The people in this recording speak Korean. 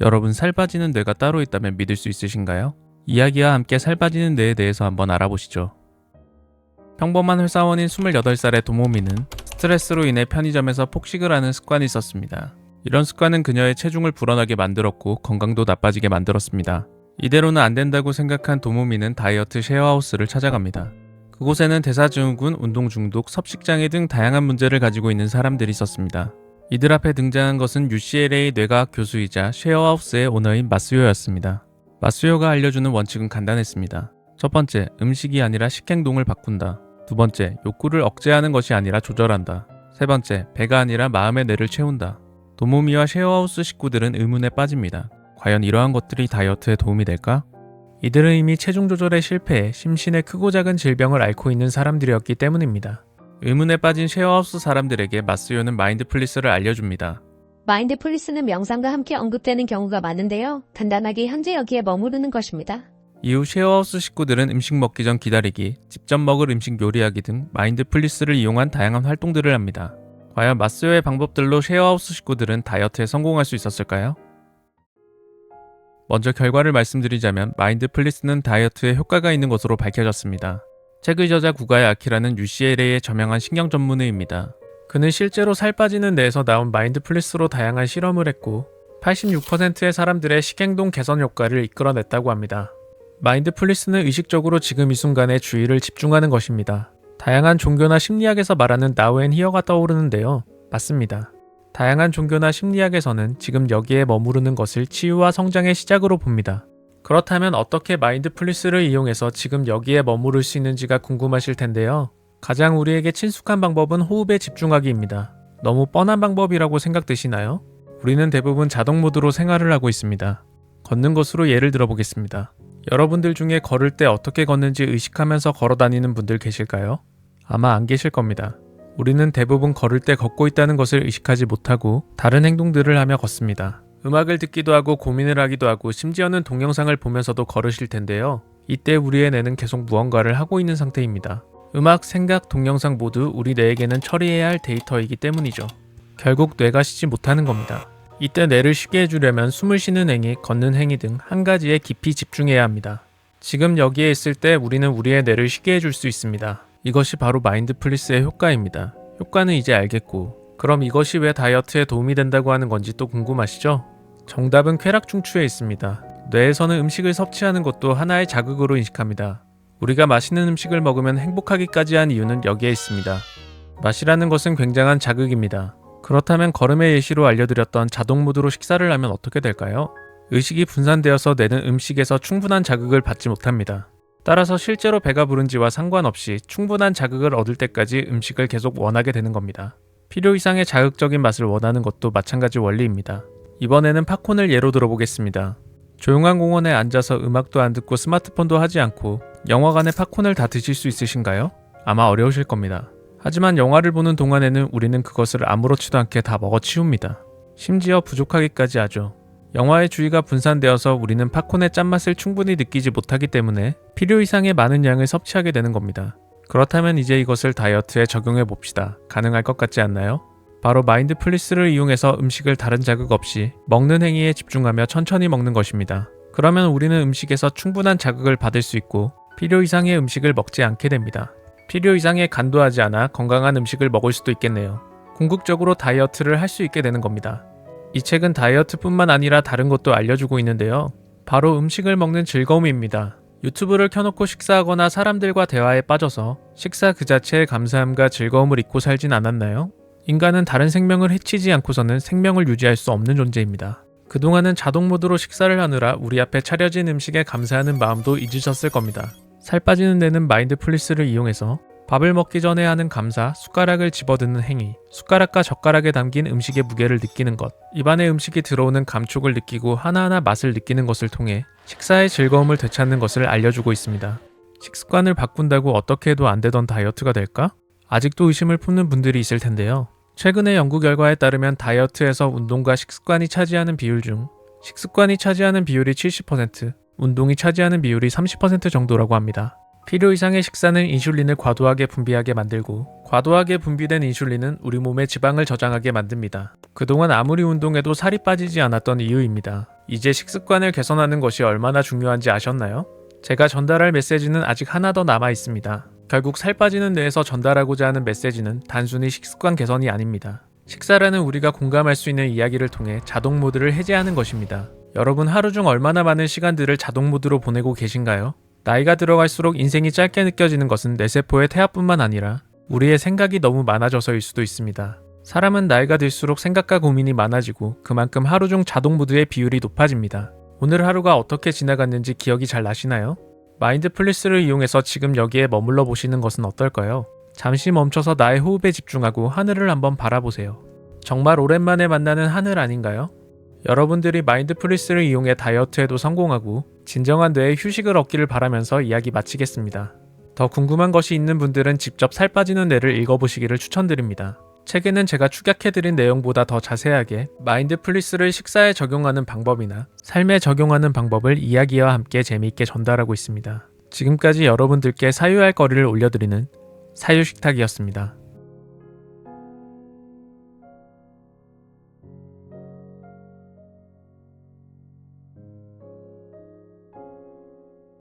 여러분, 살 빠지는 뇌가 따로 있다면 믿을 수 있으신가요? 이야기와 함께 살 빠지는 뇌에 대해서 한번 알아보시죠. 평범한 회사원인 28살의 도모미는 스트레스로 인해 편의점에서 폭식을 하는 습관이 있었습니다. 이런 습관은 그녀의 체중을 불어나게 만들었고 건강도 나빠지게 만들었습니다. 이대로는 안 된다고 생각한 도모미는 다이어트 쉐어하우스를 찾아갑니다. 그곳에는 대사증후군, 운동 중독, 섭식장애 등 다양한 문제를 가지고 있는 사람들이 있었습니다. 이들 앞에 등장한 것은 UCLA 뇌과학 교수이자 쉐어하우스의 오너인 마스요였습니다. 마스요가 알려주는 원칙은 간단했습니다. 첫 번째, 음식이 아니라 식행동을 바꾼다. 두 번째, 욕구를 억제하는 것이 아니라 조절한다. 세 번째, 배가 아니라 마음의 뇌를 채운다. 도모미와 쉐어하우스 식구들은 의문에 빠집니다. 과연 이러한 것들이 다이어트에 도움이 될까? 이들은 이미 체중 조절에 실패해 심신의 크고 작은 질병을 앓고 있는 사람들이었기 때문입니다. 의문에 빠진 쉐어하우스 사람들에게 마스요는 마인드풀리스를 알려줍니다. 마인드풀리스는 명상과 함께 언급되는 경우가 많은데요. 단단하게 현재 여기에 머무르는 것입니다. 이후 쉐어하우스 식구들은 음식 먹기 전 기다리기, 직접 먹을 음식 요리하기 등 마인드풀리스를 이용한 다양한 활동들을 합니다. 과연 마스요의 방법들로 쉐어하우스 식구들은 다이어트에 성공할 수 있었을까요? 먼저 결과를 말씀드리자면 마인드풀리스는 다이어트에 효과가 있는 것으로 밝혀졌습니다. 책의 저자 구가야 아키라는 UCLA의 저명한 신경 전문의입니다. 그는 실제로 살 빠지는 뇌에서 나온 마인드풀리스로 다양한 실험을 했고 86%의 사람들의 식행동 개선 효과를 이끌어냈다고 합니다. 마인드풀리스는 의식적으로 지금 이 순간에 주의를 집중하는 것입니다. 다양한 종교나 심리학에서 말하는 나우 앤 히어가 떠오르는데요. 맞습니다. 다양한 종교나 심리학에서는 지금 여기에 머무르는 것을 치유와 성장의 시작으로 봅니다. 그렇다면 어떻게 마인드풀리스를 이용해서 지금 여기에 머무를 수 있는지가 궁금하실 텐데요. 가장 우리에게 친숙한 방법은 호흡에 집중하기입니다. 너무 뻔한 방법이라고 생각되시나요? 우리는 대부분 자동 모드로 생활을 하고 있습니다. 걷는 것으로 예를 들어보겠습니다. 여러분들 중에 걸을 때 어떻게 걷는지 의식하면서 걸어 다니는 분들 계실까요? 아마 안 계실 겁니다. 우리는 대부분 걸을 때 걷고 있다는 것을 의식하지 못하고 다른 행동들을 하며 걷습니다. 음악을 듣기도 하고 고민을 하기도 하고 심지어는 동영상을 보면서도 걸으실 텐데요. 이때 우리의 뇌는 계속 무언가를 하고 있는 상태입니다. 음악, 생각, 동영상 모두 우리 뇌에게는 처리해야 할 데이터이기 때문이죠. 결국 뇌가 쉬지 못하는 겁니다. 이때 뇌를 쉬게 해주려면 숨을 쉬는 행위, 걷는 행위 등 한 가지에 깊이 집중해야 합니다. 지금 여기에 있을 때 우리는 우리의 뇌를 쉬게 해줄 수 있습니다. 이것이 바로 마인드풀리스의 효과입니다. 효과는 이제 알겠고, 그럼 이것이 왜 다이어트에 도움이 된다고 하는 건지 또 궁금하시죠? 정답은 쾌락 중추에 있습니다. 뇌에서는 음식을 섭취하는 것도 하나의 자극으로 인식합니다. 우리가 맛있는 음식을 먹으면 행복하기까지 한 이유는 여기에 있습니다. 맛이라는 것은 굉장한 자극입니다. 그렇다면 걸음의 예시로 알려드렸던 자동 모드로 식사를 하면 어떻게 될까요? 의식이 분산되어서 뇌는 음식에서 충분한 자극을 받지 못합니다. 따라서 실제로 배가 부른지와 상관없이 충분한 자극을 얻을 때까지 음식을 계속 원하게 되는 겁니다. 필요 이상의 자극적인 맛을 원하는 것도 마찬가지 원리입니다. 이번에는 팝콘을 예로 들어보겠습니다. 조용한 공원에 앉아서 음악도 안 듣고 스마트폰도 하지 않고 영화관에 팝콘을 다 드실 수 있으신가요? 아마 어려우실 겁니다. 하지만 영화를 보는 동안에는 우리는 그것을 아무렇지도 않게 다 먹어치웁니다. 심지어 부족하기까지 하죠. 영화의 주의가 분산되어서 우리는 팝콘의 짠맛을 충분히 느끼지 못하기 때문에 필요 이상의 많은 양을 섭취하게 되는 겁니다. 그렇다면 이제 이것을 다이어트에 적용해 봅시다. 가능할 것 같지 않나요? 바로 마인드풀리스를 이용해서 음식을 다른 자극 없이 먹는 행위에 집중하며 천천히 먹는 것입니다. 그러면 우리는 음식에서 충분한 자극을 받을 수 있고 필요 이상의 음식을 먹지 않게 됩니다. 필요 이상의 간도하지 않아 건강한 음식을 먹을 수도 있겠네요. 궁극적으로 다이어트를 할 수 있게 되는 겁니다. 이 책은 다이어트뿐만 아니라 다른 것도 알려주고 있는데요. 바로 음식을 먹는 즐거움입니다. 유튜브를 켜놓고 식사하거나 사람들과 대화에 빠져서 식사 그 자체의 감사함과 즐거움을 잊고 살진 않았나요? 인간은 다른 생명을 해치지 않고서는 생명을 유지할 수 없는 존재입니다. 그동안은 자동 모드로 식사를 하느라 우리 앞에 차려진 음식에 감사하는 마음도 잊으셨을 겁니다. 살 빠지는 데는 마인드풀리스를 이용해서 밥을 먹기 전에 하는 감사, 숟가락을 집어드는 행위, 숟가락과 젓가락에 담긴 음식의 무게를 느끼는 것, 입안에 음식이 들어오는 감촉을 느끼고 하나하나 맛을 느끼는 것을 통해 식사의 즐거움을 되찾는 것을 알려주고 있습니다. 식습관을 바꾼다고 어떻게 해도 안 되던 다이어트가 될까? 아직도 의심을 품는 분들이 있을 텐데요. 최근의 연구 결과에 따르면 다이어트에서 운동과 식습관이 차지하는 비율 중 식습관이 차지하는 비율이 70%, 운동이 차지하는 비율이 30% 정도라고 합니다. 필요 이상의 식사는 인슐린을 과도하게 분비하게 만들고 과도하게 분비된 인슐린은 우리 몸의 지방을 저장하게 만듭니다. 그동안 아무리 운동해도 살이 빠지지 않았던 이유입니다. 이제 식습관을 개선하는 것이 얼마나 중요한지 아셨나요? 제가 전달할 메시지는 아직 하나 더 남아 있습니다. 결국 살 빠지는 뇌에서 전달하고자 하는 메시지는 단순히 식습관 개선이 아닙니다. 식사라는 우리가 공감할 수 있는 이야기를 통해 자동 모드를 해제하는 것입니다. 여러분 하루 중 얼마나 많은 시간들을 자동 모드로 보내고 계신가요? 나이가 들어갈수록 인생이 짧게 느껴지는 것은 뇌세포의 퇴화뿐만 아니라 우리의 생각이 너무 많아져서일 수도 있습니다. 사람은 나이가 들수록 생각과 고민이 많아지고 그만큼 하루 중 자동 모드의 비율이 높아집니다. 오늘 하루가 어떻게 지나갔는지 기억이 잘 나시나요? 마인드풀리스를 이용해서 지금 여기에 머물러 보시는 것은 어떨까요? 잠시 멈춰서 나의 호흡에 집중하고 하늘을 한번 바라보세요. 정말 오랜만에 만나는 하늘 아닌가요? 여러분들이 마인드풀리스를 이용해 다이어트에도 성공하고 진정한 뇌의 휴식을 얻기를 바라면서 이야기 마치겠습니다. 더 궁금한 것이 있는 분들은 직접 살 빠지는 뇌를 읽어보시기를 추천드립니다. 책에는 제가 축약해드린 내용보다 더 자세하게 마인드풀리스를 식사에 적용하는 방법이나 삶에 적용하는 방법을 이야기와 함께 재미있게 전달하고 있습니다. 지금까지 여러분들께 사유할 거리를 올려드리는 사유식탁이었습니다.